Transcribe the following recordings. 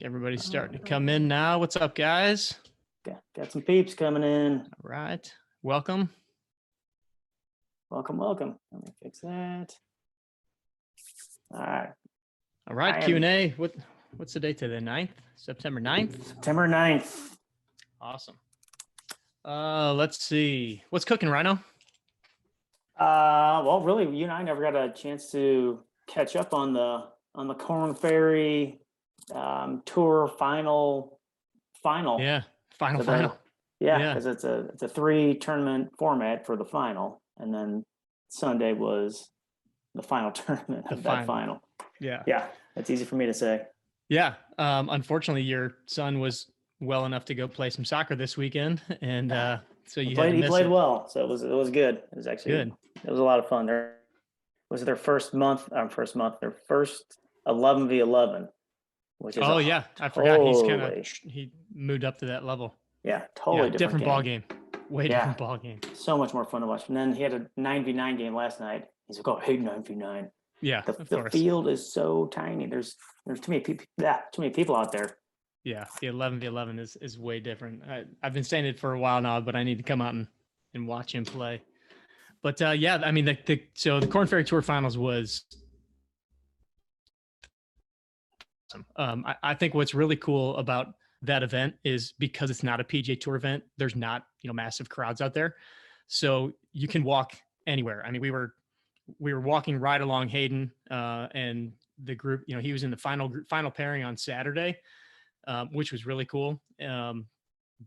Everybody's starting to come in now. What's up, guys? Got some peeps coming in. All right. Welcome. Welcome. Let me fix that. All right. All right. Q&A. What's the date today? 9th? September 9th? September 9th. Awesome. Let's see. What's cooking, Rhino? Well, really, you and I never got a chance to catch up on the Corn Ferry Tour final. Yeah. Final. Yeah, because it's a 3 tournament format for the final, and then Sunday was the final tournament of that final. Yeah, that's easy for me to say. Yeah. Unfortunately, your son was well enough to go play some soccer this weekend, and so he played well, so it was good. It was actually good. It was a lot of fun. Their first 11v11, which is I forgot he moved up to that level. Yeah, totally different ball game. Different ball game. So much more fun to watch. And then he had a 9v9 game last night. He's like, "Oh, I hate 9v9." Yeah, the field is so tiny. There's too many people. Yeah, too many people out there. Yeah, the 11v11 is way different. I've been saying it for a while now, but I need to come out and watch him play. But I mean, the Corn Ferry Tour Finals was awesome. I think what's really cool about that event is because it's not a PGA Tour event, there's not massive crowds out there, so you can walk anywhere. I mean, we were walking right along Hayden and the group. He was in the final pairing on Saturday, which was really cool.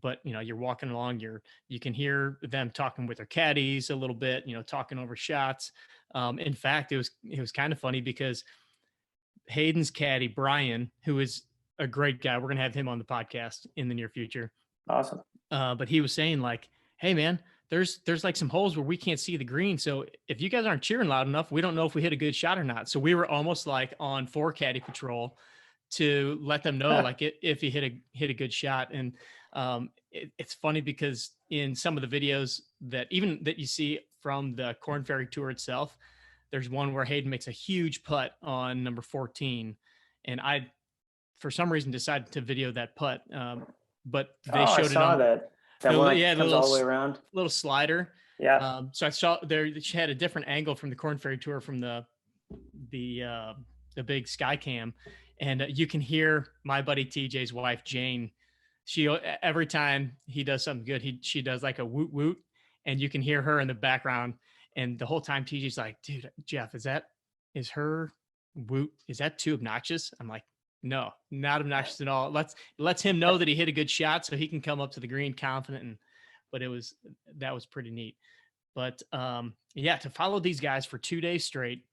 But you're walking along, you can hear them talking with their caddies a little bit, talking over shots. In fact, it was kind of funny because Hayden's caddy, Brian, who is a great guy, we're going to have him on the podcast in the near future. Awesome. But he was saying like, "Hey man, there's like some holes where we can't see the green. So if you guys aren't cheering loud enough, we don't know if we hit a good shot or not." So we were almost like on 4 caddy patrol to let them know like if he hit a good shot. And it's funny because in some of the videos that you see from the Corn Ferry Tour itself, there's one where Hayden makes a huge putt on number 14, and I for some reason decided to video that putt, but they showed it on that one comes all the way around, little slider. Yeah. So I saw she had a different angle from the Corn Ferry Tour from the big sky cam, and you can hear my buddy TJ's wife Jane. She every time he does something good, she does like a woot woot, and you can hear her in the background. And the whole time TJ's like, "Dude, Jeff, is her woot, is that too obnoxious?" I'm like, "No, not obnoxious at all. Let's him know that he hit a good shot so he can come up to the green confident." But that was pretty neat. But to follow these guys for 2 days straight,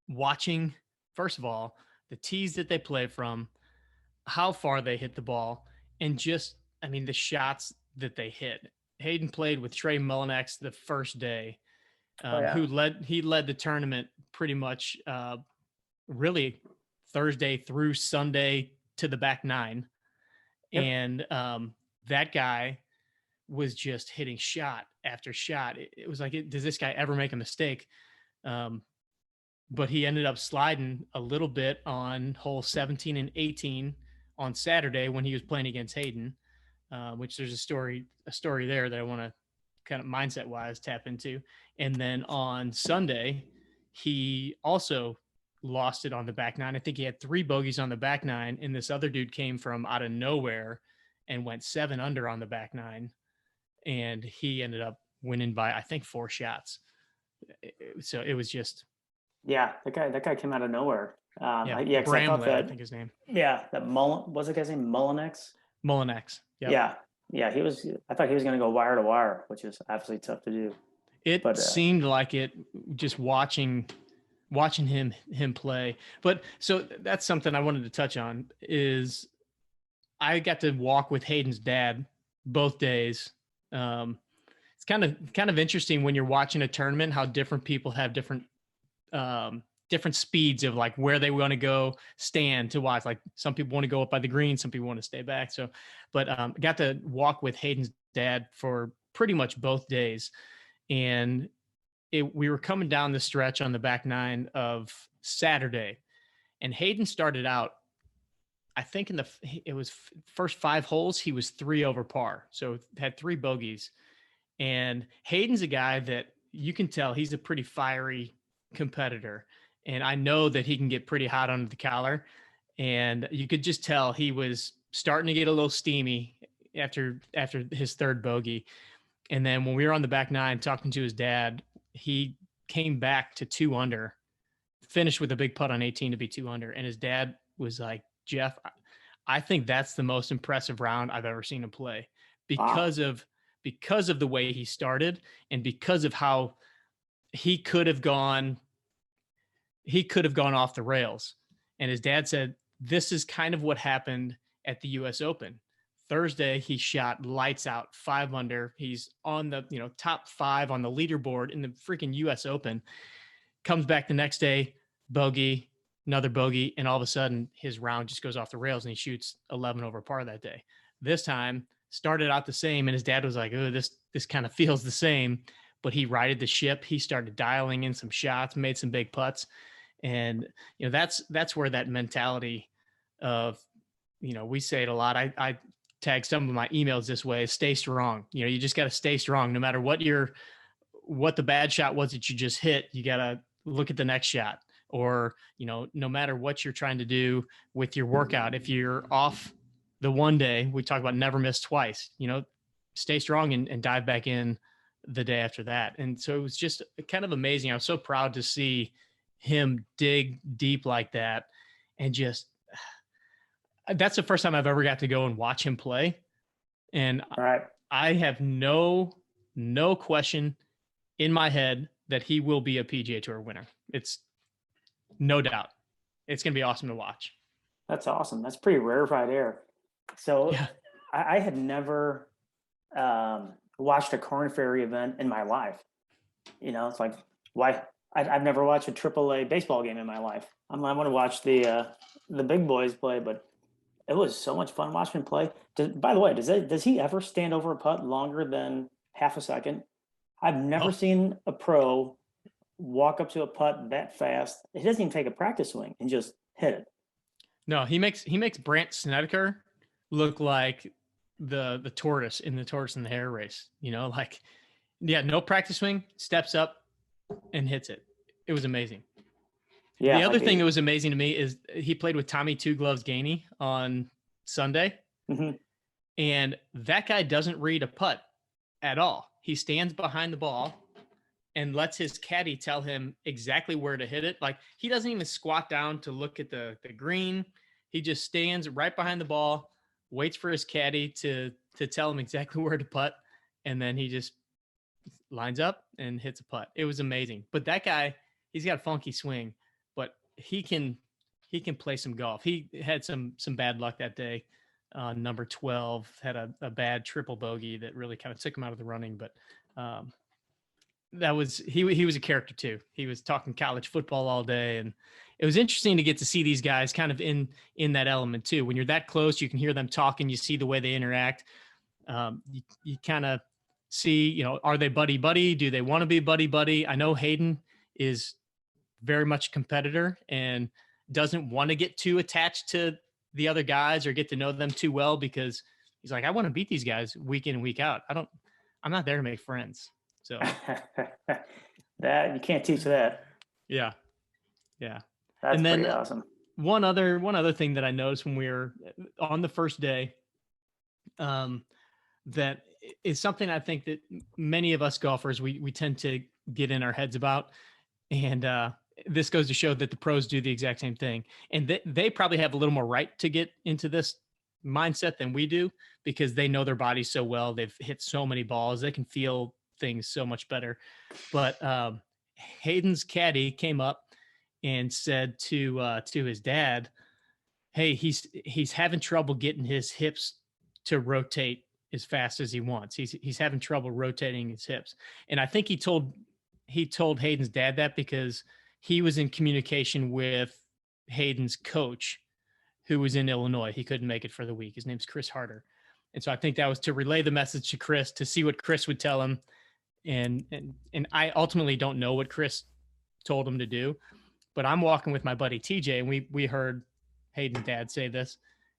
watching, first of all, the tees that they play from, how far they hit the ball, and the shots that they hit. Hayden played with Trey Mullinax the first day, who led the tournament pretty much really Thursday through Sunday to the back 9. Yep. And that guy was just hitting shot after shot. It was like, does this guy ever make a mistake? But he ended up sliding a little bit on hole 17 and 18 on Saturday when he was playing against Hayden, which there's a story there that I want to kind of mindset wise tap into. And then on Sunday, he also lost it on the back 9. I think he had 3 bogeys on the back 9, and this other dude came from out of nowhere and went 7 under on the back 9, and he ended up winning by I think 4 shots. So it was just that guy came out of nowhere. Bramlett, I think his name. Yeah, was the guy's name Mullinax? Mullinax. Yep. Yeah, he was. I thought he was going to go wire to wire, which is absolutely tough to do. It seemed like it just watching him play. But so that's something I wanted to touch on is I got to walk with Hayden's dad both days. It's kind of interesting when you're watching a tournament, how different people have different speeds of like where they want to go stand to watch. Like some people want to go up by the green, some people want to stay back. So, but got to walk with Hayden's dad for pretty much both days. And we were coming down the stretch on the back 9 of Saturday, and Hayden started out I think it was first 5 holes, he was 3 over par. So had 3 bogeys. And Hayden's a guy that you can tell he's a pretty fiery competitor. And I know that he can get pretty hot under the collar. And you could just tell he was starting to get a little steamy after his 3rd bogey. And then when we were on the back 9 talking to his dad, he came back to 2 under, finished with a big putt on 18 to be 2 under. And his dad was like, Jeff, I think that's the most impressive round I've ever seen him play because of the way he started and because of how he could have gone off the rails. And his dad said, this is kind of what happened at the US Open. Thursday, he shot lights out, 5 under. He's on the, top 5 on the leaderboard in the freaking US Open. Comes back the next day, bogey, another bogey, and all of a sudden his round just goes off the rails and he shoots 11 over par that day. This time started out the same, and his dad was like, oh, this kind of feels the same, but he righted the ship. He started dialing in some shots, made some big putts. And, that's where that mentality of, we say it a lot. I tag some of my emails this way: stay strong. You just got to stay strong no matter what the bad shot was that you just hit. You got to look at the next shot, or, no matter what you're trying to do with your workout. If you're off the one day, we talk about never miss twice, stay strong and dive back in the day after that. And so it was just kind of amazing. I was so proud to see him dig deep like that. And just, that's the first time I've ever got to go and watch him play. And I have no question in my head that he will be a PGA Tour winner. It's no doubt. It's going to be awesome to watch. That's awesome. That's pretty rarefied air. So yeah. I had never watched a Korn Ferry event in my life. It's like, why? I've never watched a AAA baseball game in my life. I want to watch the big boys play, but it was so much fun watching him play. By the way, does he ever stand over a putt longer than half a second? I've never seen a pro walk up to a putt that fast. He doesn't even take a practice swing and just hit it. No, he makes Brandt Snedeker look like the tortoise in the Tortoise and the Hare race. No practice swing, steps up and hits it. It was amazing. Yeah. The other thing that was amazing to me is he played with Tommy Two Gloves Gainey on Sunday. Mm-hmm. And that guy doesn't read a putt at all. He stands behind the ball and lets his caddy tell him exactly where to hit it. Like, he doesn't even squat down to look at the green. He just stands right behind the ball, waits for his caddy to tell him exactly where to putt. And then he just lines up and hits a putt. It was amazing. But that guy, he's got a funky swing, but he can play some golf. He had some bad luck that day. Number 12 had a bad triple bogey that really kind of took him out of the running. But he was a character too. He was talking college football all day, and it was interesting to get to see these guys kind of in that element too. When you're that close, you can hear them talking. You see the way they interact. You kind of see, are they buddy? Do they want to be buddy? I know Hayden is very much a competitor and doesn't want to get too attached to the other guys or get to know them too well, because he's like, I want to beat these guys week in and week out. I'm not there to make friends. So that you can't teach that. Yeah. That's pretty awesome. One other thing that I noticed when we were on the first day, that is something I think that many of us golfers, we tend to get in our heads about. And this goes to show that the pros do the exact same thing. And they probably have a little more right to get into this mindset than we do, because they know their bodies so well. They've hit so many balls. They can feel things so much better. But Hayden's caddy came up and said to his dad, hey, he's having trouble getting his hips to rotate as fast as he wants. He's having trouble rotating his hips. And I think he told Hayden's dad that because he was in communication with Hayden's coach, who was in Illinois. He couldn't make it for the week. His name's Chris Harder. And so I think that was to relay the message to Chris, to see what Chris would tell him. And I ultimately don't know what Chris told him to do, but I'm walking with my buddy TJ, and we heard Hayden's dad say this.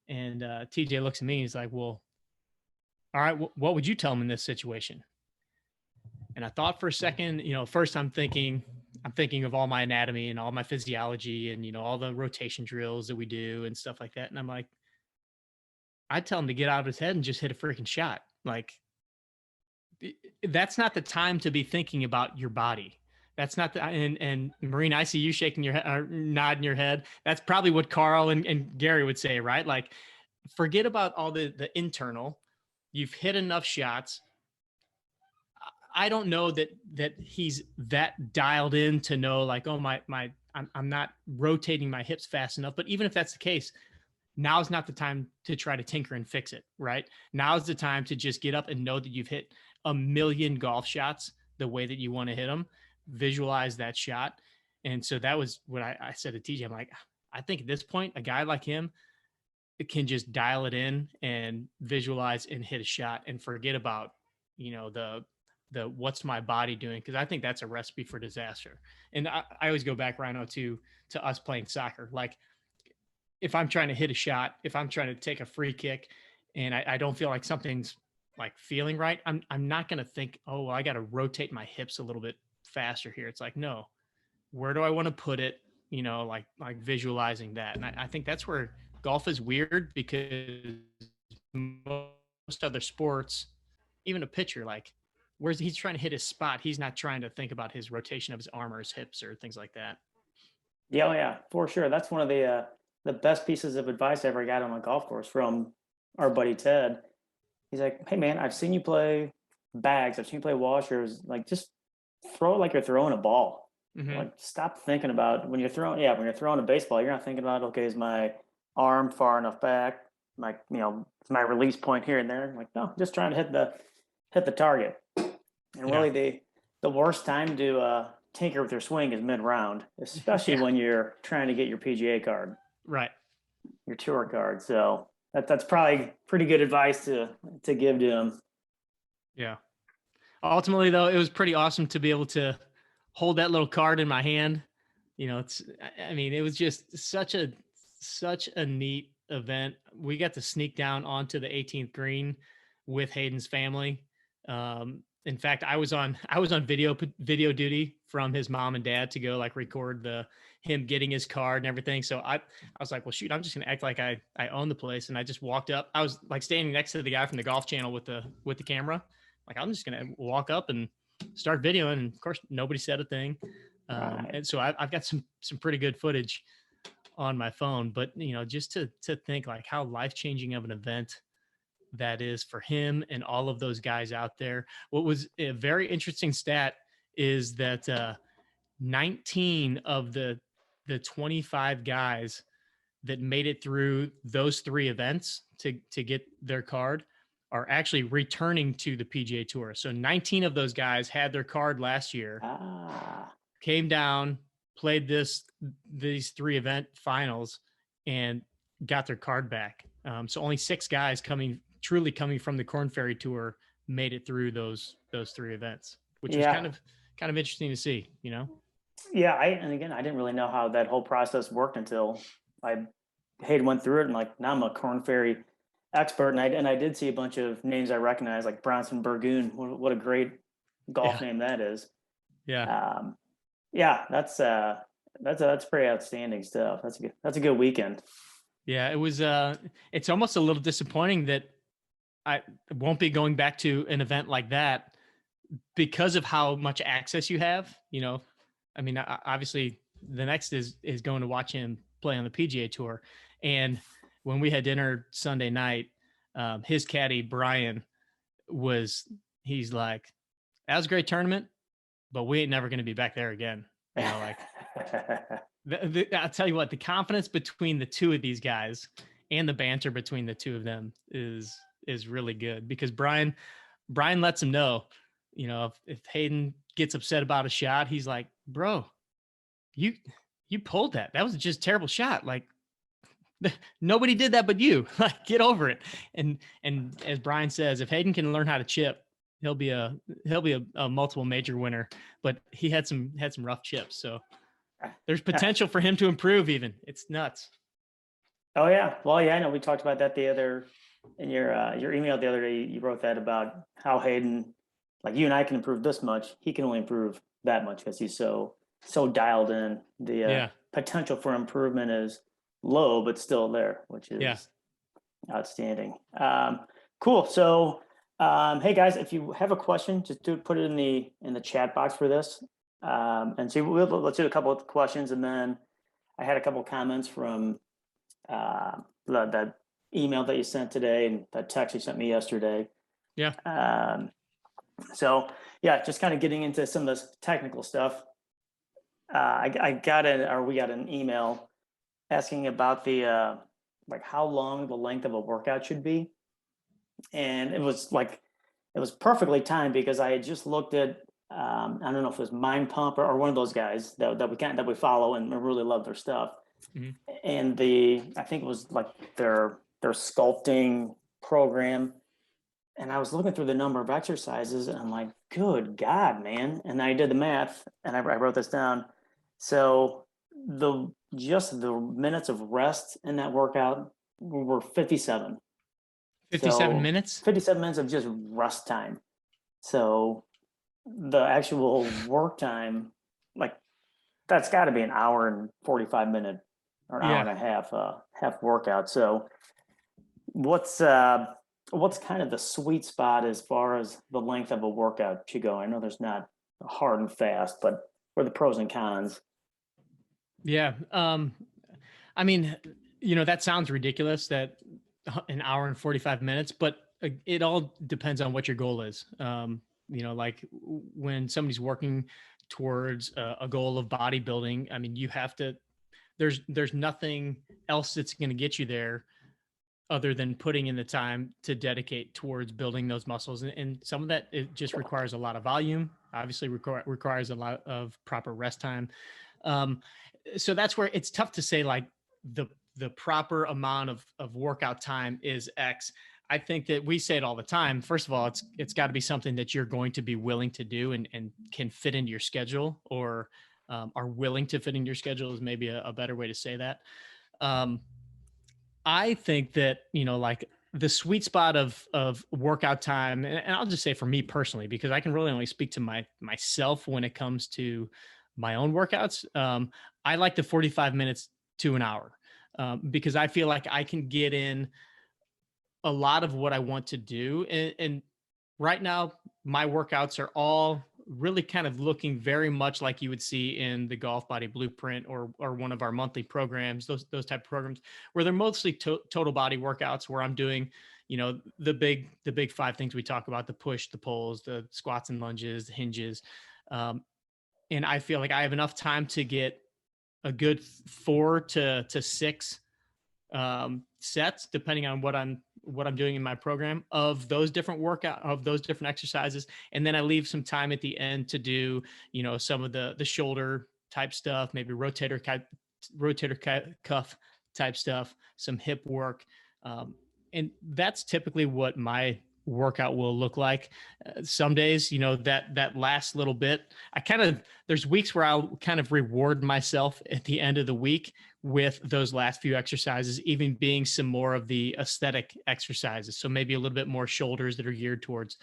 And TJ looks at me. He's like, well, all right, what would you tell him in this situation? And I thought for a second, first I'm thinking of all my anatomy and all my physiology and, all the rotation drills that we do and stuff like that. And I'm like, I'd tell him to get out of his head and just hit a freaking shot. Like, that's not the time to be thinking about your body. That's not the, and Marine, I see you shaking your head or nodding your head. That's probably what Carl and Gary would say, right? Like, forget about all the internal. You've hit enough shots. I don't know that he's that dialed in to know like, oh, I'm not rotating my hips fast enough. But even if that's the case, now's not the time to try to tinker and fix it, right? Now's the time to just get up and know that you've hit a million golf shots the way that you want to hit them. Visualize that shot. And so that was what I said to TJ. I'm like, I think at this point, a guy like him can just dial it in and visualize and hit a shot and forget about, the what's my body doing, because I think that's a recipe for disaster. And I always go back, Rhino, to us playing soccer. Like, if I'm trying to hit a shot, if I'm trying to take a free kick and I don't feel like something's like feeling right, I'm not going to think, oh, well, I got to rotate my hips a little bit faster here. It's like, no, where do I want to put it? Like visualizing that. And I think that's where golf is weird, because most other sports, even a pitcher, like, whereas he's trying to hit his spot, he's not trying to think about his rotation of his arm or his hips or things like that. Yeah, yeah, for sure. That's one of the best pieces of advice I ever got on a golf course from our buddy Ted. He's like, hey man, I've seen you play bags, I've seen you play washers. Like, just throw it like you're throwing a ball. Mm-hmm. Like, stop thinking about when you're throwing a baseball, you're not thinking about, okay, is my arm far enough back? My, my release point here and there. Like, no, just trying to hit the target. And really the worst time to tinker with your swing is mid-round, especially when you're trying to get your PGA card. Right. Your tour card. So that's probably pretty good advice to give to him. Yeah. Ultimately, though, it was pretty awesome to be able to hold that little card in my hand. It was just such a neat event. We got to sneak down onto the 18th green with Hayden's family. In fact, I was on video duty from his mom and dad to go like record him getting his card and everything. So I was like, well, shoot, I'm just going to act like I own the place. And I just walked up. I was like standing next to the guy from the Golf Channel with the camera. Like, I'm just going to walk up and start videoing. And of course, nobody said a thing. Right. And so I've got some pretty good footage on my phone, but just to think like how life-changing of an event that is for him and all of those guys out there. What was a very interesting stat is that 19 of the 25 guys that made it through those three events to get their card are actually returning to the PGA Tour. So 19 of those guys had their card last year, came down, played these three event finals, and got their card back. So only 6 guys truly coming from the Korn Ferry Tour made it through those three events, which was kind of interesting to see, Yeah. And again, I didn't really know how that whole process worked until Hayden went through it, and like, now I'm a Korn Ferry expert. And I did see a bunch of names I recognize, like Bronson Burgoon. What a great golf name that is. Yeah. That's pretty outstanding stuff. That's a good weekend. Yeah, it was, it's almost a little disappointing that I won't be going back to an event like that because of how much access you have. Obviously the next is going to watch him play on the PGA Tour. And when we had dinner Sunday night, his caddy, Brian, he's like, that was a great tournament, but we ain't never going to be back there again. I'll tell you what, the confidence between the two of these guys and the banter between the two of them is really good, because Brian lets him know, if Hayden gets upset about a shot, he's like, bro, you pulled that. That was just a terrible shot. Like, nobody did that but you. Like, get over it. And as Brian says, if Hayden can learn how to chip, he'll be a multiple major winner. But he had some rough chips, so there's potential for him to improve even. It's nuts. Oh yeah. Well, yeah, I know we talked about that the other in your email the other day. You wrote that about how Hayden, like you and I can improve this much. He can only improve that much because he's so dialed in. The Yeah. potential for improvement is low, but still there, which Yeah. is outstanding. Cool. So, hey guys, if you have a question, just put it in the chat box for this. And so let's do a couple of questions, and then I had a couple of comments from uh, that email that you sent today and that text you sent me yesterday. Yeah. So yeah, just kind of getting into some of this technical stuff. I got we got an email asking about the like how long the length of a workout should be, and it was perfectly timed because I had just looked at I don't know if it was Mind Pump or one of those guys that we follow and really love their stuff. Mhm. And I think it was like their sculpting program. And I was looking through the number of exercises and I'm like, good God, man. And I did the math and I wrote this down. So just the minutes of rest in that workout were 57. 57 So minutes. 57 minutes of just rest time. So the actual work time, like that's got to be an hour and 45 minute or an hour Yeah. and a half workout. So what's kind of the sweet spot as far as the length of a workout should go? I know there's not hard and fast, but what are the pros and cons? Yeah. I mean, that sounds ridiculous that an hour and 45 minutes, but it all depends on what your goal is. Like when somebody's working towards a goal of bodybuilding, I mean, you have to, there's nothing else that's going to get you there other than putting in the time to dedicate towards building those muscles. And some of that, it just requires a lot of volume, obviously requires a lot of proper rest time. Um, so that's where it's tough to say like the proper amount of workout time is X. I think that we say it all the time. First of all, it's got to be something that you're going to be willing to do and can fit into your schedule, or are willing to fit in your schedule is maybe a better way to say that. Um, I think that, like the sweet spot of workout time, and I'll just say for me personally, because I can really only speak to myself when it comes to my own workouts. I like the 45 minutes to an hour, because I feel like I can get in a lot of what I want to do. And right now, my workouts are all really kind of looking very much like you would see in the Golf Body Blueprint or one of our monthly programs, those type of programs, where they're mostly total body workouts where I'm doing, the big five things we talk about: the push, the pulls, the squats and lunges, the hinges. And I feel like I have enough time to get a good 4 to 6 sets, depending on what I'm doing in my program, of those different exercises. And then I leave some time at the end to do, some of the shoulder type stuff, maybe rotator cuff type stuff, some hip work. And that's typically what my workout will look like. Some days, that last little bit, there's weeks where I'll kind of reward myself at the end of the week with those last few exercises, even being some more of the aesthetic exercises. So maybe a little bit more shoulders that are geared towards,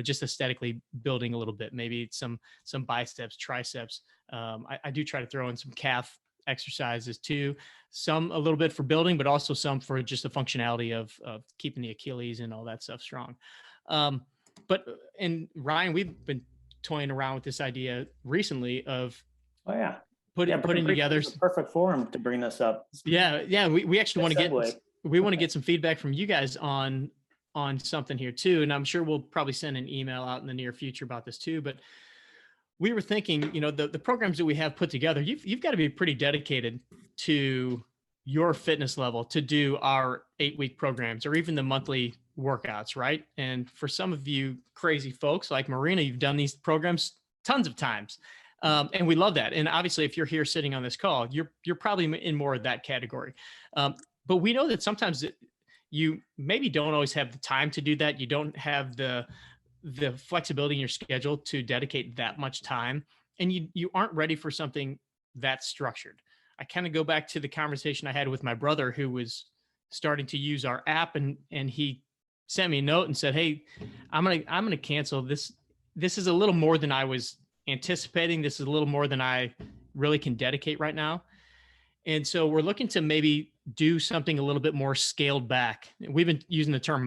just aesthetically building a little bit, maybe some biceps, triceps. I do try to throw in some calf exercises too, some a little bit for building, but also some for just the functionality of keeping the Achilles and all that stuff strong. Um, and Ryan, we've been toying around with this idea recently of Oh yeah. putting together the perfect forum to bring this up. yeah. We actually want to Segue. get some feedback from you guys on something here too. And I'm sure we'll probably send an email out in the near future about this too. But we were thinking, the programs that we have put together, you've got to be pretty dedicated to your fitness level to do our 8-week programs or even the monthly workouts, right? And for some of you crazy folks like Marina, you've done these programs tons of times. And we love that. And obviously, if you're here sitting on this call, you're probably in more of that category. But we know that sometimes you maybe don't always have the time to do that. You don't have the flexibility in your schedule to dedicate that much time, and you aren't ready for something that's structured. I kind of go back to the conversation I had with my brother, who was starting to use our app, and he sent me a note and said, "Hey, I'm gonna cancel this. This is a little more than I was anticipating. This is a little more than I really can dedicate right now." And so we're looking to maybe do something a little bit more scaled back. We've been using the term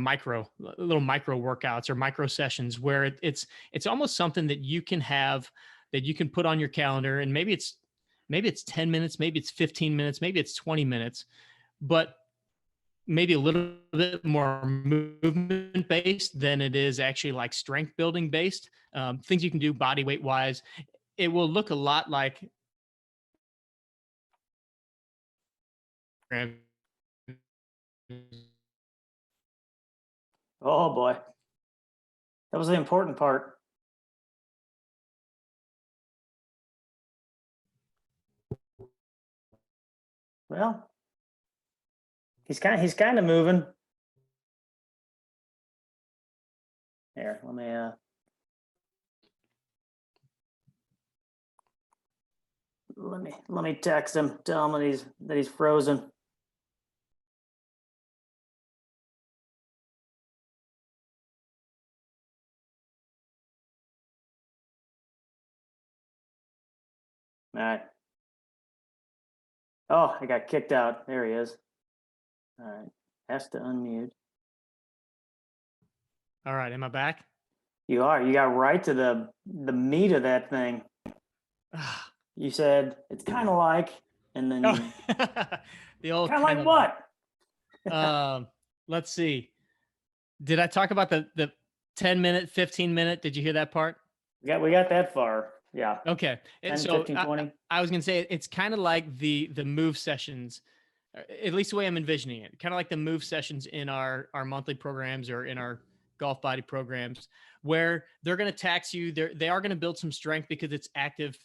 little micro workouts or micro sessions, where it's almost something that you can have, that you can put on your calendar, and maybe it's 10 minutes, maybe it's 15 minutes, maybe it's 20 minutes, but maybe a little bit more movement based than it is actually like strength building based. Things you can do body weight wise. It will look a lot like Oh boy, that was the important part. Well, he's kind of moving. Here, let me text him, tell him that he's frozen. All right. Oh, I got kicked out. There he is. All right. Has to unmute. All right. Am I back? You are. You got right to the meat of that thing. You said it's kind of like, and then the old kind of like what? Let's see. Did I talk about the 10-minute, 15-minute? Did you hear that part? We got that far. Yeah. Okay. 10, so 15, 20. I was going to say it's kind of like the move sessions, at least the way I'm envisioning it, kind of like the move sessions in our monthly programs or in our golf body programs, where they're going to tax you. They are going to build some strength because it's active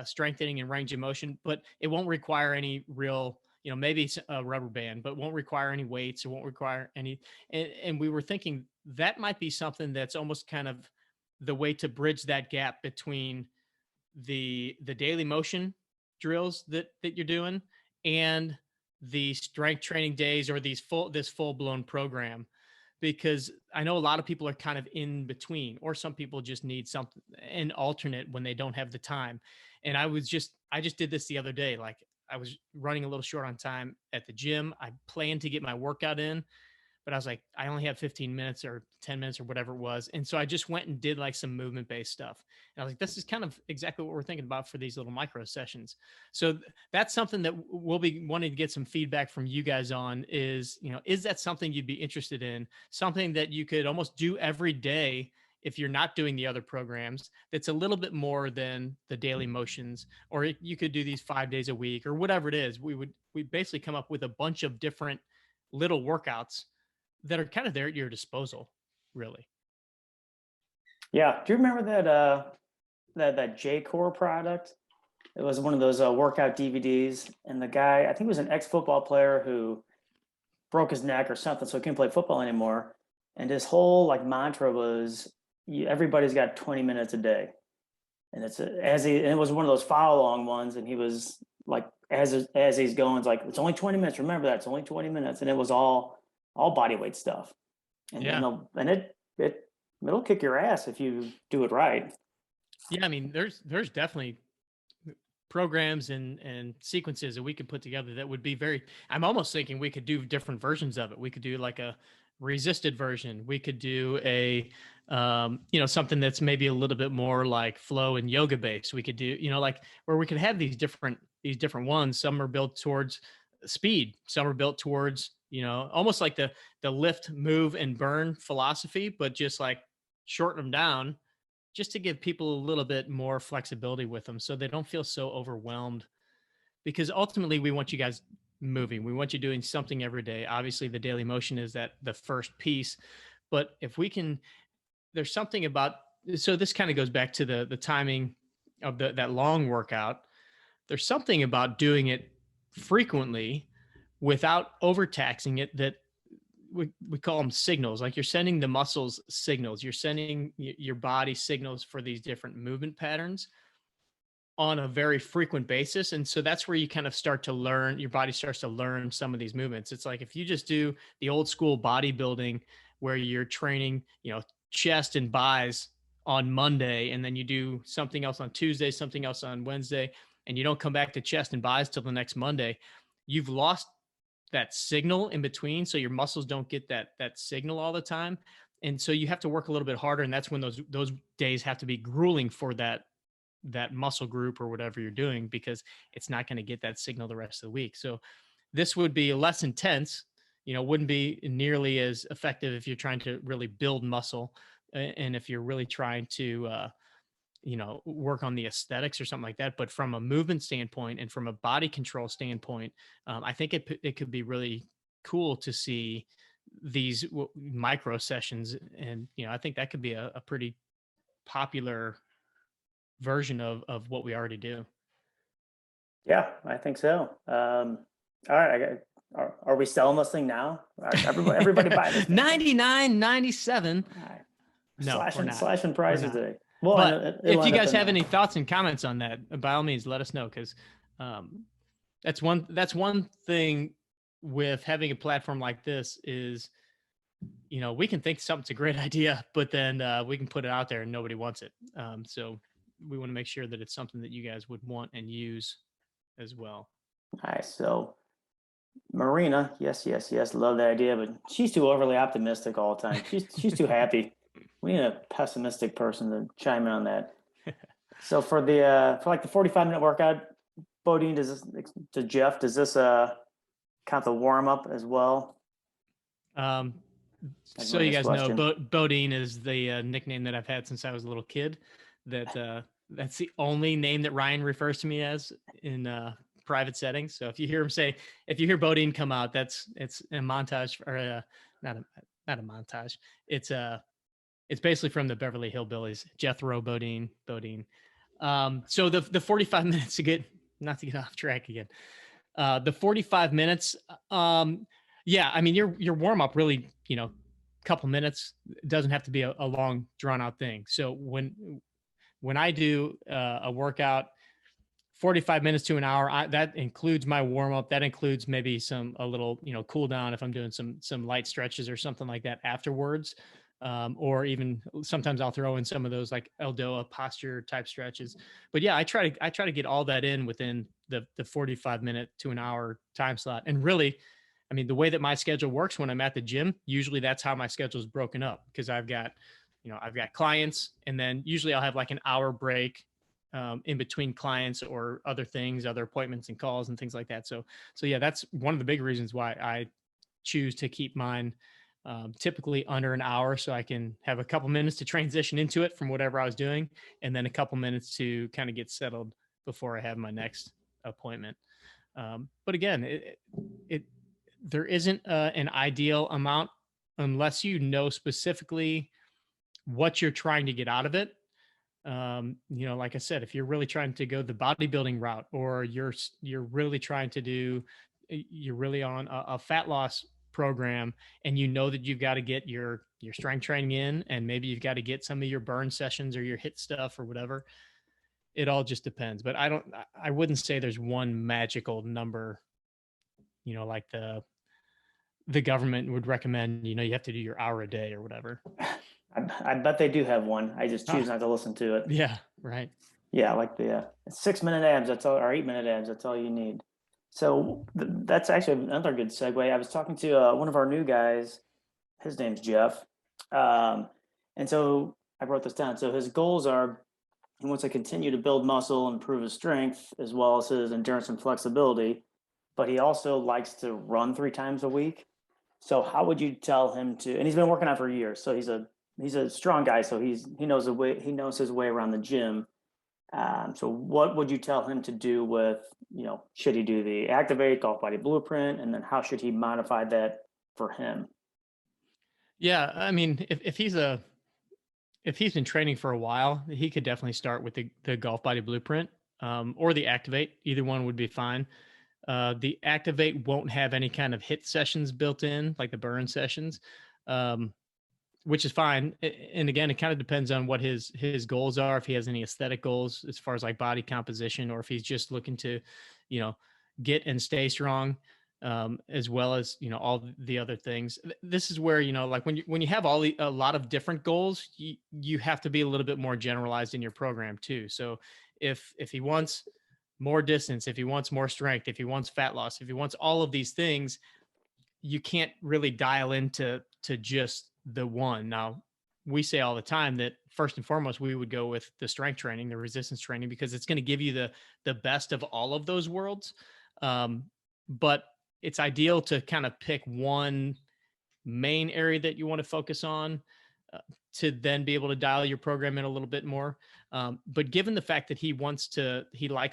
strengthening and range of motion, but it won't require any real, maybe it's a rubber band, but won't require any weights or won't require any. And we were thinking that might be something that's almost kind of the way to bridge that gap between the daily motion drills that you're doing and the strength training days or this full blown program, because I know a lot of people are kind of in between, or some people just need something an alternate when they don't have the time. And I just did this the other day. Like, I was running a little short on time at the gym. I planned to get my workout in, but I was like, I only have 15 minutes or 10 minutes or whatever it was. And so I just went and did like some movement based stuff. And I was like, this is kind of exactly what we're thinking about for these little micro sessions. So that's something that we'll be wanting to get some feedback from you guys on is, is that something you'd be interested in? Something that you could almost do every day if you're not doing the other programs, that's a little bit more than the daily motions, or you could do these 5 days a week or whatever it is. We basically come up with a bunch of different little workouts that are kind of there at your disposal, really. Yeah. Do you remember that J-Core product? It was one of those workout DVDs, and the guy, I think he was an ex-football player who broke his neck or something, so he couldn't play football anymore. And his whole like mantra was, everybody's got 20 minutes a day. And it was one of those follow along ones. And he was like, as he's going, it's like, it's only 20 minutes. Remember that, it's only 20 minutes. And it was all body weight stuff. And, it'll kick your ass if you do it right. Yeah. I mean, there's definitely programs and sequences that we could put together that would be I'm almost thinking we could do different versions of it. We could do like a resisted version. We could do a, something that's maybe a little bit more like flow and yoga based. We could do, like where we could have these different ones. Some are built towards speed. Some are built towards, almost like the lift, move, and burn philosophy, but just like shorten them down just to give people a little bit more flexibility with them so they don't feel so overwhelmed. Because ultimately we want you guys moving. We want you doing something every day. Obviously the daily motion is the first piece, but if we can, there's something about, so this kind of goes back to the timing of that long workout. There's something about doing it frequently without overtaxing it that we call them signals. Like, you're sending the muscles signals, you're sending your body signals for these different movement patterns. on a very frequent basis. And so that's where you kind of start to learn, your body starts to learn some of these movements. It's like if you just do the old school bodybuilding where you're training, chest and buys on Monday, and then you do something else on Tuesday, something else on Wednesday, and you don't come back to chest and buys till the next Monday, you've lost that signal in between. So your muscles don't get that signal all the time. And so you have to work a little bit harder. And that's when those days have to be grueling for that muscle group or whatever you're doing, because it's not going to get that signal the rest of the week. So this would be less intense, wouldn't be nearly as effective if you're trying to really build muscle. And if you're really trying to, work on the aesthetics or something like that. But from a movement standpoint and from a body control standpoint, I think it could be really cool to see these micro sessions. And, I think that could be a pretty popular version of what we already do. Yeah, I think so. All right. Are we selling this thing now? Everybody buy this thing. 99.97. Right. No, slashing prices today. Well, but if you guys have any thoughts and comments on that, by all means, let us know. Because that's one thing with having a platform like this is, we can think something's a great idea, but then we can put it out there and nobody wants it. So we want to make sure that it's something that you guys would want and use as well. All right. So Marina, yes, love that idea, but she's too overly optimistic all the time. She's too happy. We need a pessimistic person to chime in on that. So for the 45-minute workout, Bodine, does this count the warm up as well? So you guys know, Bodine is the nickname that I've had since I was a little kid. That's the only name that Ryan refers to me as in private settings. So if you hear Bodine come out, it's a montage, or not a montage. It's basically from the Beverly Hillbillies, Jethro Bodine. So the 45 minutes not to get off track again. The 45 minutes, yeah, I mean, your warm up really, couple minutes. It doesn't have to be a long drawn out thing. So when I do a workout, 45 minutes to an hour, that includes my warm up. That includes maybe a little, cool down if I'm doing some light stretches or something like that afterwards. Or even sometimes I'll throw in some of those like Eldoa posture type stretches. But yeah, I try to get all that in within the 45 minute to an hour time slot. And really, I mean, the way that my schedule works when I'm at the gym, usually that's how my schedule is broken up, because I've got clients, and then usually I'll have like an hour break in between clients or other things, other appointments and calls and things like that. So yeah, that's one of the big reasons why I choose to keep mine typically under an hour, so I can have a couple minutes to transition into it from whatever I was doing, and then a couple minutes to kind of get settled before I have my next appointment. But again, there isn't an ideal amount unless you know specifically what you're trying to get out of it. Like I said, if you're really trying to go the bodybuilding route, or you're really trying to you're really on a fat loss program, and that you've got to get your strength training in, and maybe you've got to get some of your burn sessions or your HIIT stuff or whatever. It all just depends. But I wouldn't say there's one magical number, like the government would recommend, you have to do your hour a day or whatever. I bet they do have one. I just choose not to listen to it. Yeah. Right. Yeah. Like the 6-minute abs, or 8-minute abs. That's all you need. So that's actually another good segue. I was talking to one of our new guys. His name's Jeff. And so I wrote this down. So his goals are, he wants to continue to build muscle, improve his strength, as well as his endurance and flexibility. But he also likes to run 3 times a week. So how would you tell him to, and he's been working out for years. So he's a strong guy. So he knows his way around the gym. So what would you tell him to do with, should he do the Activate Golf Body Blueprint, and then how should he modify that for him? Yeah. I mean, if he's been training for a while, he could definitely start with the Golf Body Blueprint, or the Activate. Either one would be fine. The Activate won't have any kind of HIIT sessions built in, like the burn sessions. which is fine. And again, it kind of depends on what his goals are. If he has any aesthetic goals as far as like body composition, or if he's just looking to, you know, get and stay strong, as well as, you know, all the other things. This is where, you know, like when you have a lot of different goals, you have to be a little bit more generalized in your program too. So if he wants more distance, if he wants more strength, if he wants fat loss, if he wants all of these things, you can't really dial into just the one. Now, we say all the time that first and foremost, we would go with the strength training, the resistance training, because it's going to give you the best of all of those worlds. But it's ideal to kind of pick one main area that you want to focus on, to then be able to dial your program in a little bit more. But given the fact that he likes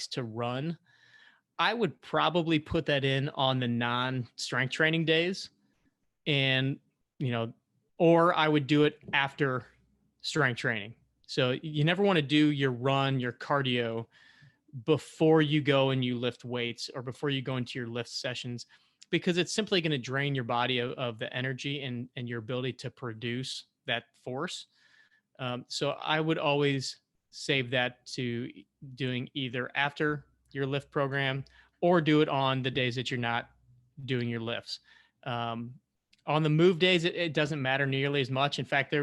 to run, I would probably put that in on the non-strength training days, and, you know, or I would do it after strength training. So you never want to do your run, your cardio before you go and you lift weights, or before you go into your lift sessions, because it's simply going to drain your body of the energy and your ability to produce that force. So I would always save that to doing either after your lift program, or do it on the days that you're not doing your lifts. On the move days, it doesn't matter nearly as much. In fact,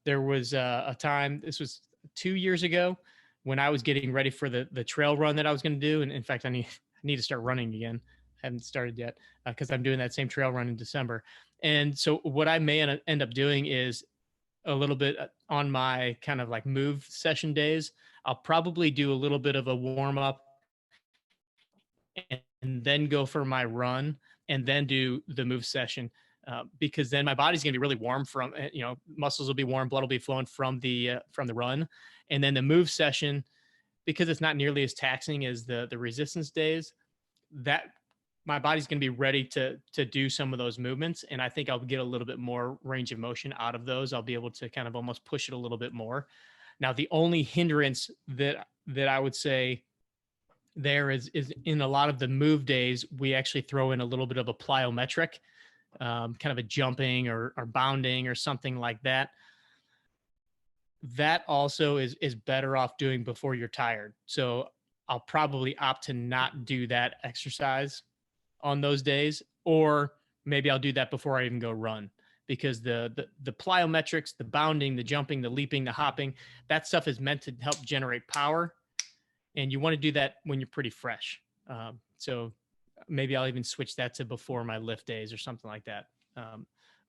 there was a time, this was 2 years ago, when I was getting ready for the trail run that I was going to do. And in fact, I need to start running again. I haven't started yet, because I'm doing that same trail run in December. And so what I may end up doing is a little bit on my kind of like move session days, I'll probably do a little bit of a warm up, and then go for my run, and then do the move session. Because then my body's going to be really warm from, you know, muscles will be warm, blood will be flowing from the run. And then the move session, because it's not nearly as taxing as the resistance days, that my body's going to be ready to do some of those movements. And I think I'll get a little bit more range of motion out of those. I'll be able to kind of almost push it a little bit more. Now, the only hindrance that I would say there is in a lot of the move days, we actually throw in a little bit of a plyometric, kind of a jumping or bounding or something like that. That also is better off doing before you're tired. So I'll probably opt to not do that exercise on those days, or maybe I'll do that before I even go run, because the plyometrics, the bounding, the jumping, the leaping, the hopping, that stuff is meant to help generate power, and you want to do that when you're pretty fresh. So maybe I'll even switch that to before my lift days or something like that.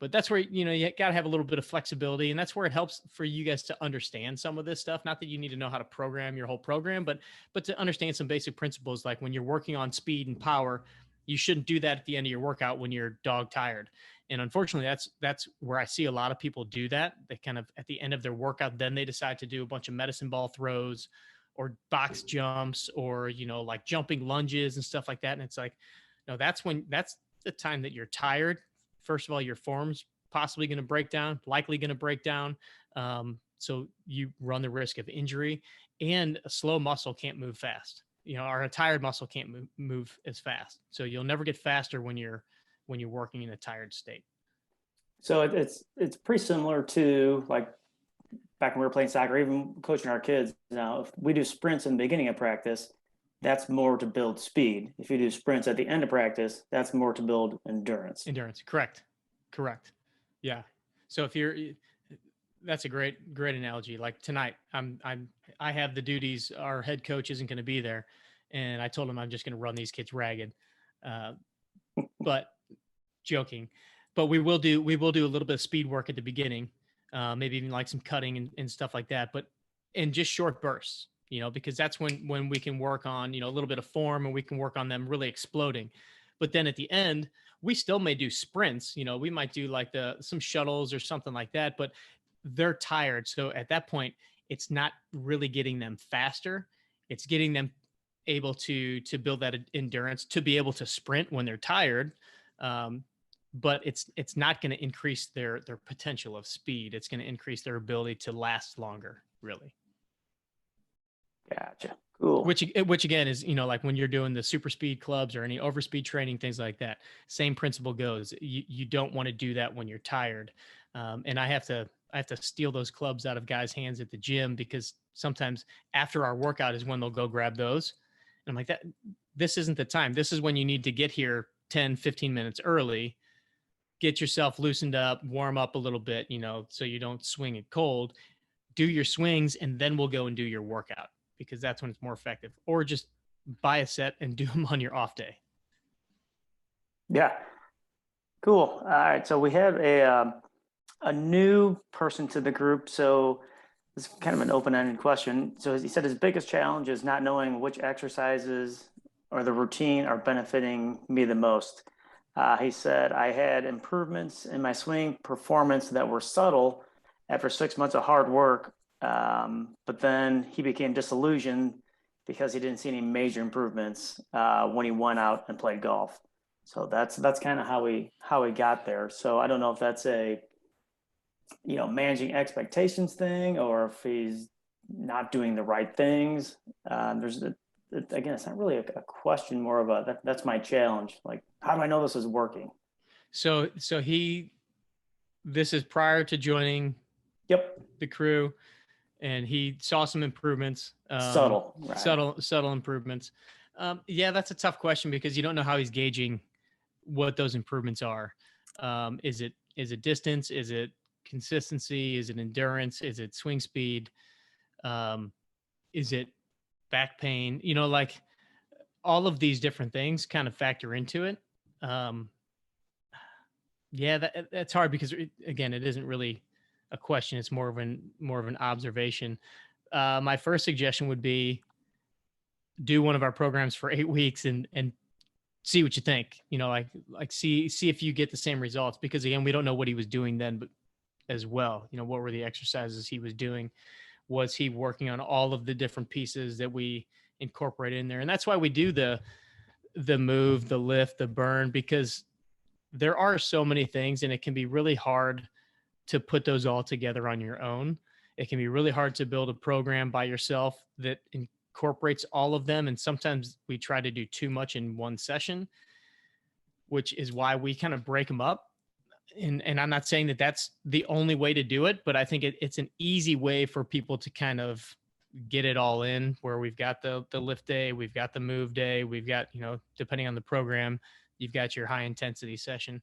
But that's where, you know, you got to have a little bit of flexibility, and that's where it helps for you guys to understand some of this stuff. Not that you need to know how to program your whole program, but to understand some basic principles. Like when you're working on speed and power, you shouldn't do that at the end of your workout when you're dog tired. And unfortunately, that's where I see a lot of people do that. They kind of, at the end of their workout, then they decide to do a bunch of medicine ball throws or box jumps, or, you know, like jumping lunges and stuff like that. And it's like, no, that's the time that you're tired. First of all, your form's possibly going to break down, likely going to break down. So you run the risk of injury, and a slow muscle can't move fast. You know, or a tired muscle can't move as fast. So you'll never get faster when you're working in a tired state. So it's pretty similar to like back when we were playing soccer, even coaching our kids. Now, if we do sprints in the beginning of practice, that's more to build speed. If you do sprints at the end of practice, that's more to build endurance. Correct. Yeah. So that's a great analogy. Like tonight, I have the duties. Our head coach isn't going to be there, and I told him I'm just going to run these kids ragged. But joking, but we will do a little bit of speed work at the beginning, maybe even like some cutting and stuff like that, but in just short bursts, you know, because that's when we can work on, you know, a little bit of form, and we can work on them really exploding. But then at the end, we still may do sprints. You know, we might do like some shuttles or something like that, but they're tired. So at that point, it's not really getting them faster. It's getting them able to build that endurance to be able to sprint when they're tired. But it's not going to increase their potential of speed. It's going to increase their ability to last longer, really. Gotcha. Cool. Which again is, you know, like when you're doing the super speed clubs or any overspeed training, things like that, same principle goes. You don't want to do that when you're tired. And I have to steal those clubs out of guys' hands at the gym, because sometimes after our workout is when they'll go grab those. And I'm like, this isn't the time. This is when you need to get here 10, 15 minutes early, get yourself loosened up, warm up a little bit, so you don't swing it cold, do your swings, and then we'll go and do your workout, because that's when it's more effective. Or just buy a set and do them on your off day. Yeah. Cool. All right. So we have a new person to the group. So it's kind of an open-ended question. So he said his biggest challenge is not knowing which exercises or the routine are benefiting me the most. He said, I had improvements in my swing performance that were subtle after 6 months of hard work. But then he became disillusioned because he didn't see any major improvements when he went out and played golf. So that's kind of how we got there. So I don't know if that's a managing expectations thing, or if he's not doing the right things. Again, it's not really a question, more of that's my challenge. Like, how do I know this is working? So this is prior to joining the crew, and he saw some improvements, subtle improvements. Yeah, that's a tough question, because you don't know how he's gauging what those improvements are. Is it distance? Is it consistency? Is it endurance? Is it swing speed? Is it back pain? Like, all of these different things kind of factor into it. Yeah, that's hard, because again, it isn't really a question. It's more of an observation. My first suggestion would be do one of our programs for 8 weeks and see what you think. Like see if you get the same results, because again, we don't know what he was doing then, but as well, what were the exercises he was doing? Was he working on all of the different pieces that we incorporate in there? And that's why we do the move, the lift, the burn, because there are so many things, and it can be really hard to put those all together on your own. It can be really hard to build a program by yourself that incorporates all of them. And sometimes we try to do too much in one session, which is why we kind of break them up. And I'm not saying that that's the only way to do it, but I think it's an easy way for people to kind of get it all in, where we've got the lift day, we've got the move day, we've got, depending on the program, you've got your high intensity session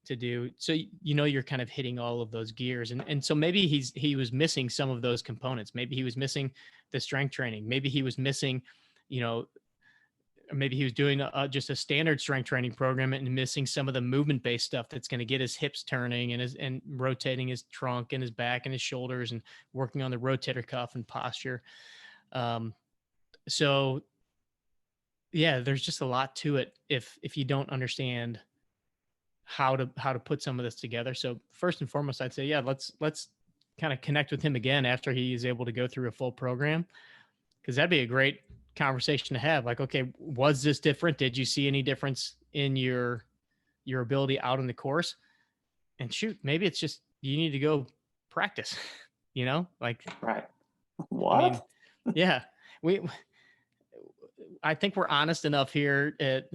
to do. So, you're kind of hitting all of those gears. And so maybe he was missing some of those components. Maybe he was missing the strength training. Maybe he was missing, maybe he was doing just a standard strength training program and missing some of the movement based stuff that's going to get his hips turning and rotating his trunk and his back and his shoulders and working on the rotator cuff and posture. So yeah, there's just a lot to it if you don't understand how to put some of this together. So first and foremost, I'd say, yeah, let's kind of connect with him again after he is able to go through a full program, because that'd be a great conversation to have. Like, okay, was this different? Did you see any difference in your ability out in the course? And shoot, maybe it's just you need to go practice. Like, right. What? I mean, yeah, I think we're honest enough here at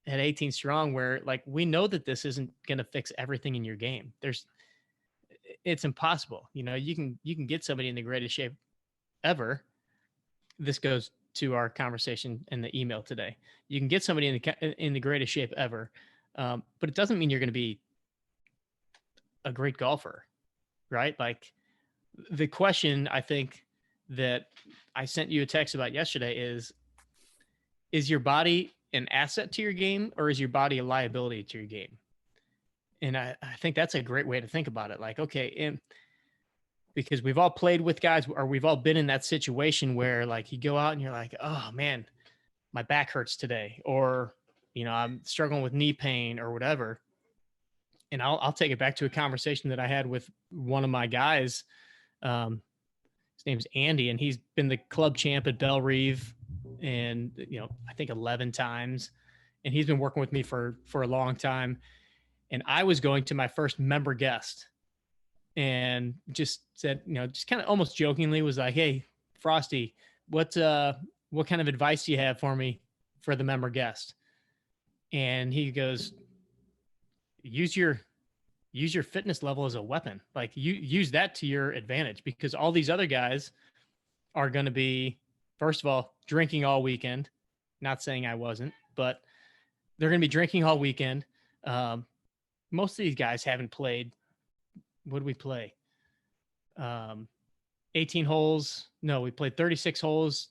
18 Strong, where like we know that this isn't going to fix everything in your game. It's impossible. You can get somebody in the greatest shape ever. This goes to our conversation in the email today. You can get somebody in the greatest shape ever, but it doesn't mean you're going to be a great golfer, right? Like, the question I think that I sent you a text about yesterday is your body an asset to your game, or is your body a liability to your game? And I think that's a great way to think about it. Like, okay, because we've all played with guys, or we've all been in that situation where like you go out and you're like, oh man, my back hurts today, or, I'm struggling with knee pain or whatever. And I'll take it back to a conversation that I had with one of my guys. His name's Andy, and he's been the club champ at Bellerive, and, I think 11 times, and he's been working with me for a long time. And I was going to my first member guest, and just said, just kind of almost jokingly was like, hey, Frosty, what kind of advice do you have for me for the member guest? And he goes, use your use your fitness level as a weapon. Like you use that to your advantage, because all these other guys are going to be, first of all, drinking all weekend. Not saying I wasn't, but they're going to be drinking all weekend. Most of these guys haven't played. What did we play? 18 holes. No, we played 36 holes.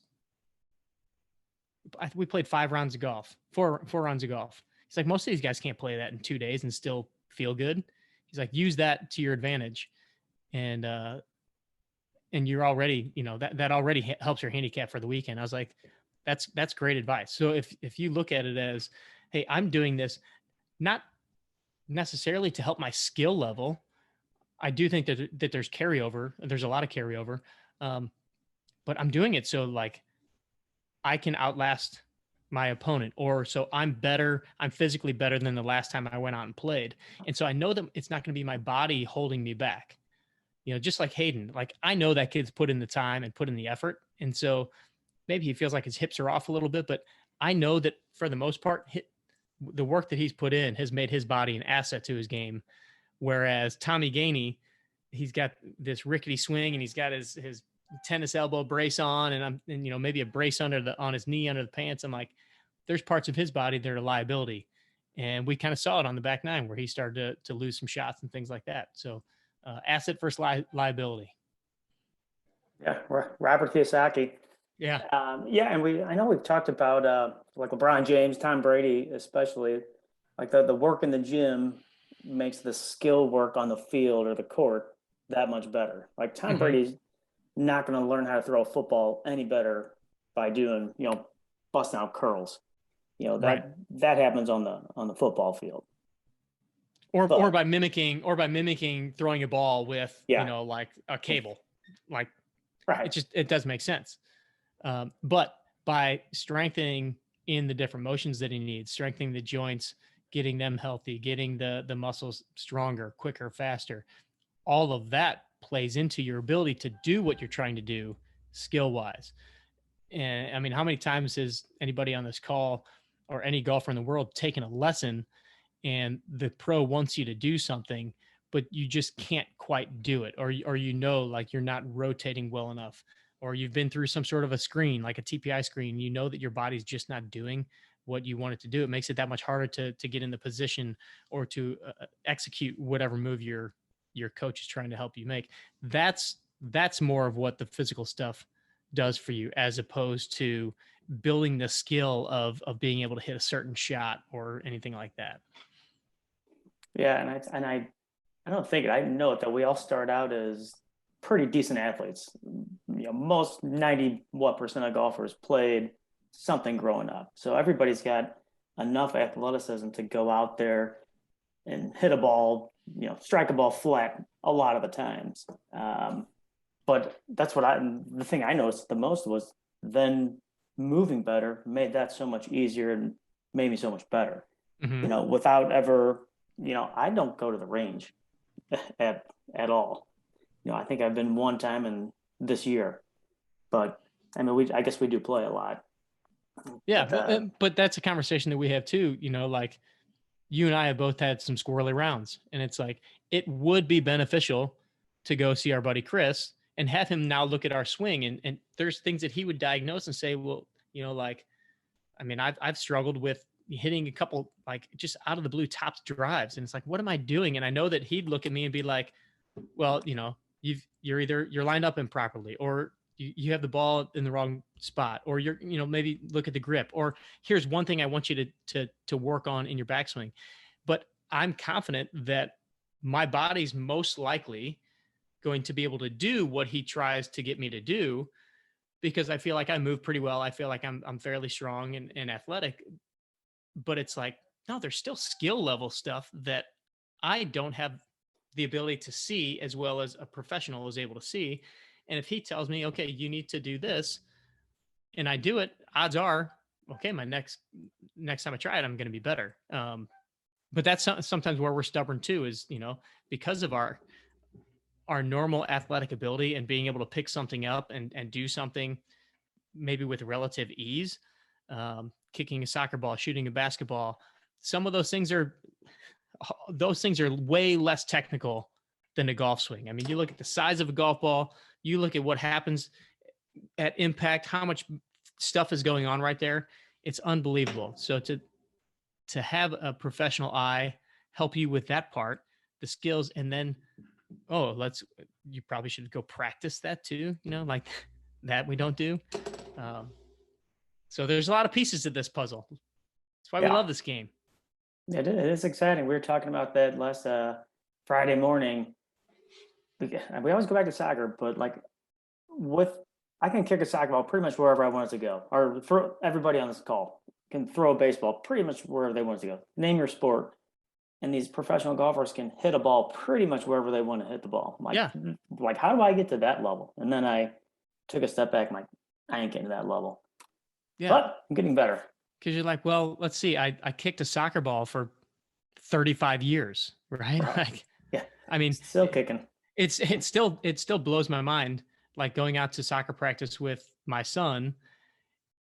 We played 5 rounds of golf, four rounds of golf. He's like, most of these guys can't play that in 2 days and still feel good. He's like, use that to your advantage. And you're already, that already helps your handicap for the weekend. I was like, that's great advice. So if you look at it as, hey, I'm doing this not necessarily to help my skill level. I do think that there's carryover. There's a lot of carryover. But I'm doing it so like I can outlast my opponent, or so I'm better. I'm physically better than the last time I went out and played. And so I know that it's not going to be my body holding me back. Just like Hayden, like I know that kid's put in the time and put in the effort. And so maybe he feels like his hips are off a little bit, but I know that for the most part, the work that he's put in has made his body an asset to his game. Whereas Tommy Gainey, he's got this rickety swing and he's got his tennis elbow brace on, and maybe a brace on his knee under the pants. I'm like, there's parts of his body that are a liability. And we kind of saw it on the back nine where he started to lose some shots and things like that. So asset versus liability. Yeah. Robert Kiyosaki. Yeah. And I know we've talked about like LeBron James, Tom Brady, especially like the work in the gym makes the skill work on the field or the court that much better. Like Tom Brady's not going to learn how to throw a football any better by doing, busting out curls. That happens on the football field. Or by mimicking throwing a ball with, like a cable, like it does make sense. But by strengthening in the different motions that he needs, strengthening the joints, getting them healthy, getting the muscles stronger, quicker, faster, all of that plays into your ability to do what you're trying to do skill wise. And I mean, how many times has anybody on this call or any golfer in the world taken a lesson and the pro wants you to do something, but you just can't quite do it, or like you're not rotating well enough, or you've been through some sort of a screen, like a TPI screen, that your body's just not doing what you want it to do. It makes it that much harder to get in the position or to execute whatever move your coach is trying to help you make. That's more of what the physical stuff does for you, as opposed to building the skill of being able to hit a certain shot or anything like that. Yeah. And I don't think I know it that we all start out as pretty decent athletes. Most 90% of golfers played something growing up. So everybody's got enough athleticism to go out there and hit a ball, strike a ball flat a lot of the times. But that's the thing I noticed the most was then moving better made that so much easier and made me so much better. Without ever, I don't go to the range at all. I think I've been one time in this year, but I mean, I guess we do play a lot. Yeah. But that's a conversation that we have too, like you and I have both had some squirrely rounds, and it's like, it would be beneficial to go see our buddy Chris and have him now look at our swing. And there's things that he would diagnose and say, well, like, I mean, I've struggled with hitting a couple, like just out of the blue tops drives. And it's like, what am I doing? And I know that he'd look at me and be like, well, you're lined up improperly, or you have the ball in the wrong spot, or you're, maybe look at the grip, or here's one thing I want you to work on in your backswing. But I'm confident that my body's most likely going to be able to do what he tries to get me to do, because I feel like I move pretty well. I feel like I'm fairly strong and athletic, but it's like, no, there's still skill level stuff that I don't have the ability to see as well as a professional is able to see. And if he tells me, okay, you need to do this, and I do it, odds are, okay, my next time I try it, I'm going to be better. But that's sometimes where we're stubborn too, is, because of our normal athletic ability and being able to pick something up and do something maybe with relative ease, kicking a soccer ball, shooting a basketball. Some of those things are those things are way less technical than a golf swing. I mean, you look at the size of a golf ball, you look at what happens at impact, how much stuff is going on right there. It's unbelievable. So to have a professional eye help you with that part, the skills, and then, you probably should go practice that too, like that we don't do. So there's a lot of pieces to this puzzle. That's why we love this game. It is exciting. We were talking about that last Friday morning. We always go back to soccer, but like I can kick a soccer ball pretty much wherever I want it to go. Or for everybody on this call can throw a baseball pretty much wherever they want it to go. Name your sport. And these professional golfers can hit a ball pretty much wherever they want to hit the ball. Like how do I get to that level? And then I took a step back. I'm like, I ain't getting to that level. Yeah. But I'm getting better. Because you're like, well, let's see. I kicked a soccer ball for 35 years, right? Like, yeah. I mean, still kicking. It still blows my mind. Like going out to soccer practice with my son,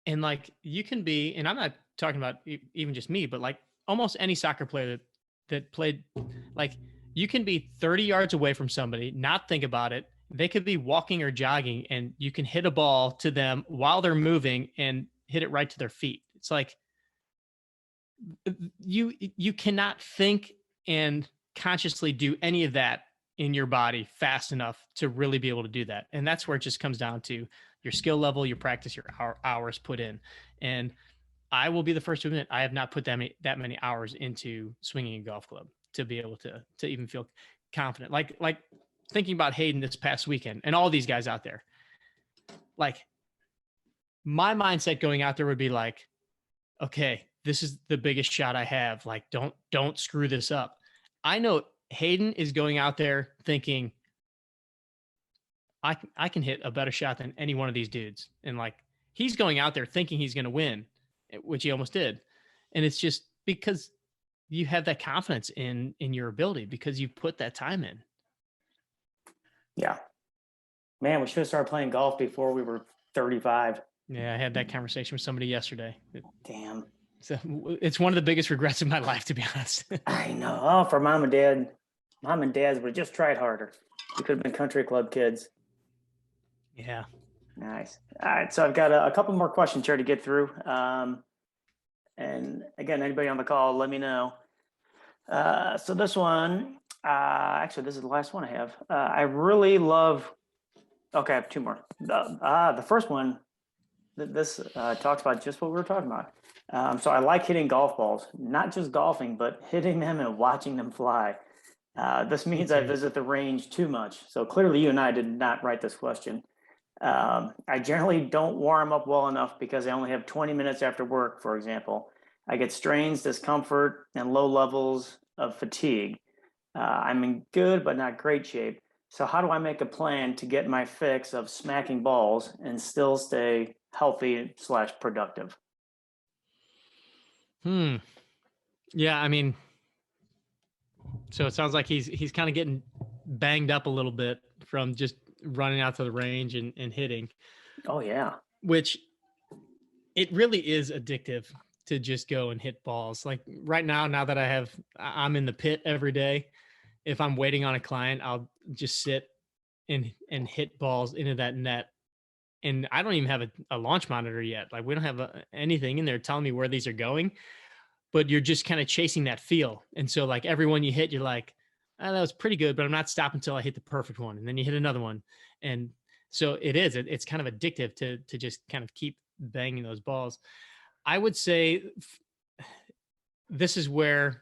and like you can be, and I'm not talking about even just me, but like almost any soccer player that played, like you can be 30 yards away from somebody, not think about it. They could be walking or jogging, and you can hit a ball to them while they're moving and hit it right to their feet. It's like you cannot think and consciously do any of that in your body fast enough to really be able to do that. And that's where it just comes down to your skill level, your practice, your hours put in. And I will be the first to admit, I have not put that many hours into swinging a golf club to be able to even feel confident. Like thinking about Hayden this past weekend and all these guys out there, like my mindset going out there would be like, okay, this is the biggest shot I have. Like, don't screw this up. I know Hayden is going out there thinking, I can hit a better shot than any one of these dudes. And like, he's going out there thinking he's going to win, which he almost did. And it's just because you have that confidence in your ability because you put that time in. Yeah, man, we should have started playing golf before we were 35. Yeah. I had that conversation with somebody yesterday. Damn. So it's one of the biggest regrets of my life, to be honest. I know. Oh, for mom and dads would have just tried harder. We could have been country club kids. Yeah. Nice. All right. So I've got a couple more questions here to get through. And again, anybody on the call, let me know. So this one, actually, this is the last one I have. I really love, okay, I have two more. The first one, this talks about just what we were talking about. So I like hitting golf balls, not just golfing, but hitting them and watching them fly. This means I visit the range too much. So clearly you and I did not write this question. I generally don't warm up well enough because I only have 20 minutes after work, for example. I get strains, discomfort, and low levels of fatigue. I'm in good but not great shape. So how do I make a plan to get my fix of smacking balls and still stay healthy / productive? Yeah, I mean, so it sounds like he's kind of getting banged up a little bit from just running out to the range and hitting. Oh yeah. Which it really is addictive to just go and hit balls. Like right now that I'm in the pit every day, if I'm waiting on a client, I'll just sit and hit balls into that net. And I don't even have a launch monitor yet. Like we don't have anything in there telling me where these are going, but you're just kind of chasing that feel. And so like every one you hit, you're like, oh, that was pretty good, but I'm not stopping until I hit the perfect one. And then you hit another one. And so it's kind of addictive to just kind of keep banging those balls. I would say this is where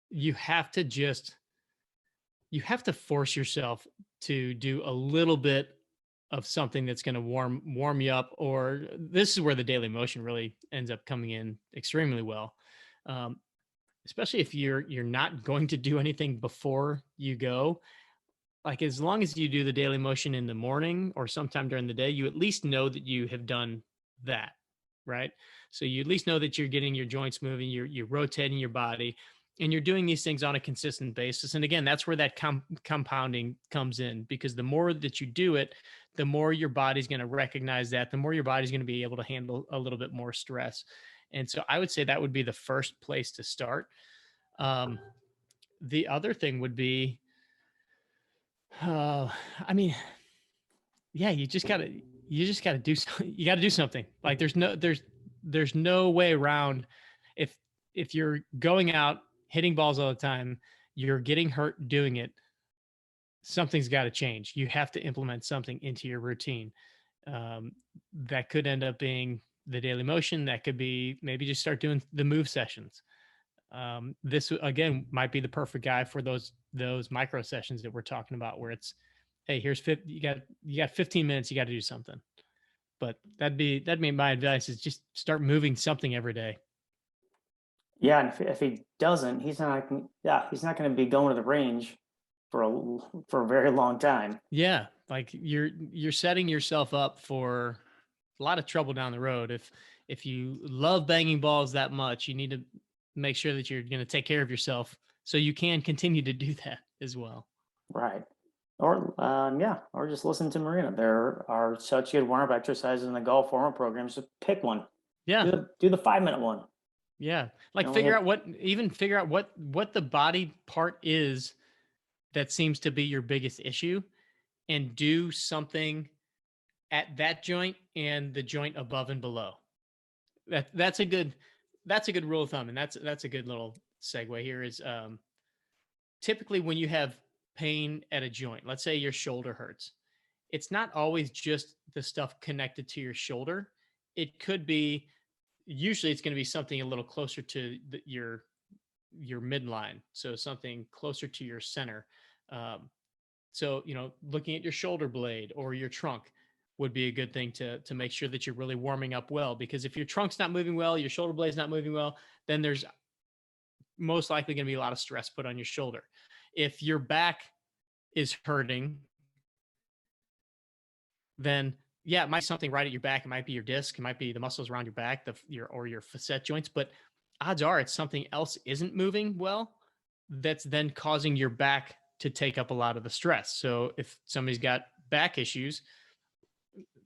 you have to force yourself to do a little bit of something that's going to warm you up, or this is where the daily motion really ends up coming in extremely well. Especially if you're not going to do anything before you go. Like as long as you do the daily motion in the morning or sometime during the day, you at least know that you have done that, right? So you at least know that you're getting your joints moving, you're rotating your body, and you're doing these things on a consistent basis. And again, that's where that compounding comes in, because the more that you do it, the more your body's going to recognize that, the more your body's going to be able to handle a little bit more stress. And so I would say that would be the first place to start. the other thing would be, I mean, yeah, you just gotta do you gotta do something. Like there's no way around. if if you're going out hitting balls all the time, you're getting hurt doing it, something's got to change. You have to implement something into your routine. um, that could end up being the daily motion. That could be maybe just start doing the move sessions. This again might be the perfect guy for those micro sessions that we're talking about, where it's, hey, here's 50, you got 15 minutes, you got to do something. But that'd be my advice, is just start moving something every day. Yeah, and if he doesn't, he's not. Yeah, he's not going to be going to the range for a very long time. Yeah, like you're setting yourself up for a lot of trouble down the road. If you love banging balls that much, you need to make sure that you're going to take care of yourself so you can continue to do that as well. Right. Or yeah, or just listen to Marina. There are such good warm-up exercises in the golf warm-up programs. Just pick one. Yeah. Do the 5-minute one. Yeah. Like figure out what the body part is that seems to be your biggest issue, and do something at that joint and the joint above and below. That's a good rule of thumb. And that's a good little segue here is, typically when you have pain at a joint, let's say your shoulder hurts, it's not always just the stuff connected to your shoulder. It could be, usually it's going to be something a little closer to your midline, so something closer to your center. So looking at your shoulder blade or your trunk would be a good thing to make sure that you're really warming up well, because if your trunk's not moving well, your shoulder blade's not moving well, then there's most likely going to be a lot of stress put on your shoulder. If your back is hurting, then yeah, it might be something right at your back. It might be your disc. It might be the muscles around your back, your facet joints. But odds are it's something else isn't moving well that's then causing your back to take up a lot of the stress. So if somebody's got back issues,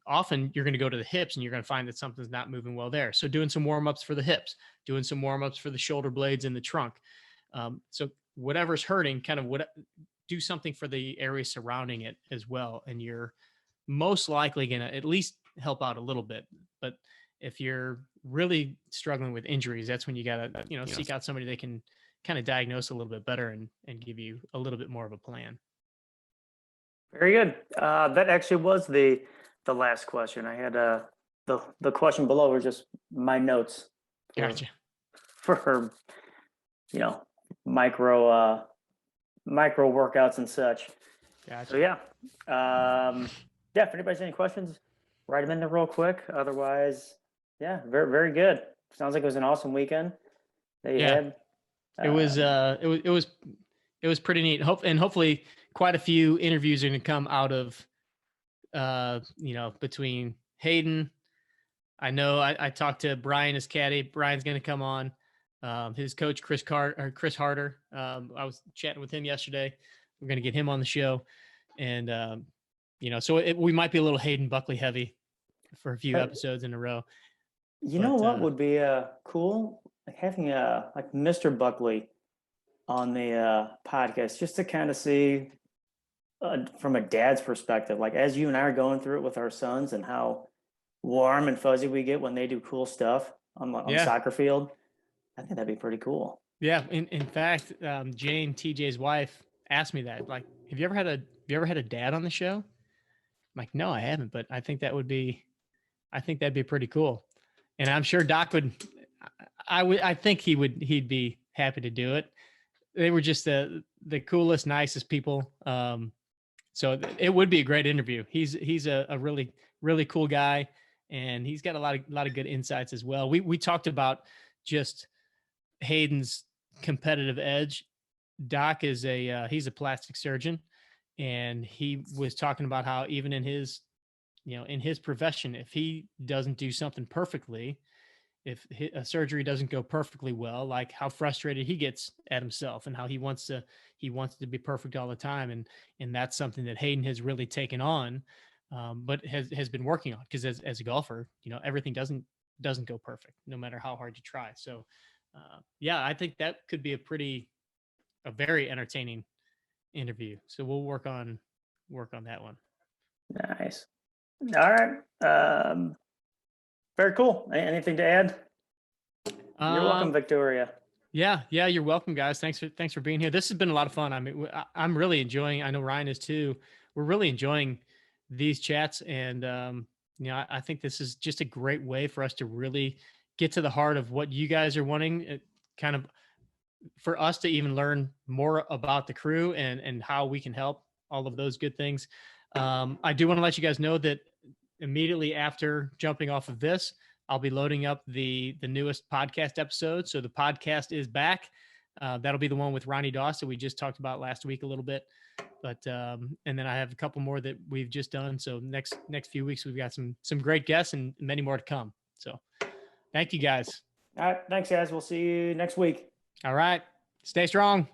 often you're going to go to the hips and you're going to find that something's not moving well there. So doing some warm-ups for the hips, doing some warm-ups for the shoulder blades and the trunk. So whatever's hurting, do something for the area surrounding it as well. And you're most likely going to at least help out a little bit. But if you're really struggling with injuries, that's when you got to, seek out somebody that can kind of diagnose a little bit better and give you a little bit more of a plan. Very good. That actually was the last question. I had the question below were just my notes. Gotcha. For micro workouts and such. Gotcha. So yeah. Yeah, if anybody's any questions, write them in there real quick. Otherwise, yeah, very, very good. Sounds like it was an awesome weekend that you had. It was pretty neat. Hopefully quite a few interviews are going to come out of, between Hayden. I know I talked to Brian, his caddy. Brian's going to come on. His coach, Chris Harder. I was chatting with him yesterday. We're going to get him on the show. And, so we might be a little Hayden Buckley heavy for a few episodes in a row. What would be cool? Like having like Mr. Buckley on the podcast, just to kind of see from a dad's perspective, like as you and I are going through it with our sons and how warm and fuzzy we get when they do cool stuff on the soccer field. I think that'd be pretty cool. Yeah. In fact, Jane, TJ's wife, asked me that, like, have you ever had a dad on the show? I'm like, no, I haven't, but I think that'd be pretty cool. And I'm sure Doc I think he'd be happy to do it. They were just the coolest, nicest people. So it would be a great interview. He's a really, really cool guy, and he's got a lot of good insights as well. We talked about just Hayden's competitive edge. Doc is he's a plastic surgeon, and he was talking about how even in his profession, if he doesn't do something perfectly, if a surgery doesn't go perfectly well, like how frustrated he gets at himself and how he wants to be perfect all the time. And that's something that Hayden has really taken on, but has been working on, because as a golfer, everything doesn't go perfect no matter how hard you try. So yeah, I think that could be a pretty a very entertaining interview. So we'll work on that one. Nice. All right. Very cool. Anything to add? You're welcome, Victoria. Yeah, you're welcome, guys. Thanks for being here. This has been a lot of fun. I mean, I'm really enjoying. I know Ryan is too. We're really enjoying these chats, and I think this is just a great way for us to really get to the heart of what you guys are wanting. Kind of for us to even learn more about the crew and how we can help, all of those good things. I do want to let you guys know that immediately after jumping off of this, I'll be loading up the newest podcast episode. So the podcast is back. That'll be the one with Ronnie Doss that we just talked about last week a little bit. But and then I have a couple more that we've just done. So next few weeks we've got some great guests and many more to come. So thank you guys. All right. Thanks, guys. We'll see you next week. All right. Stay strong.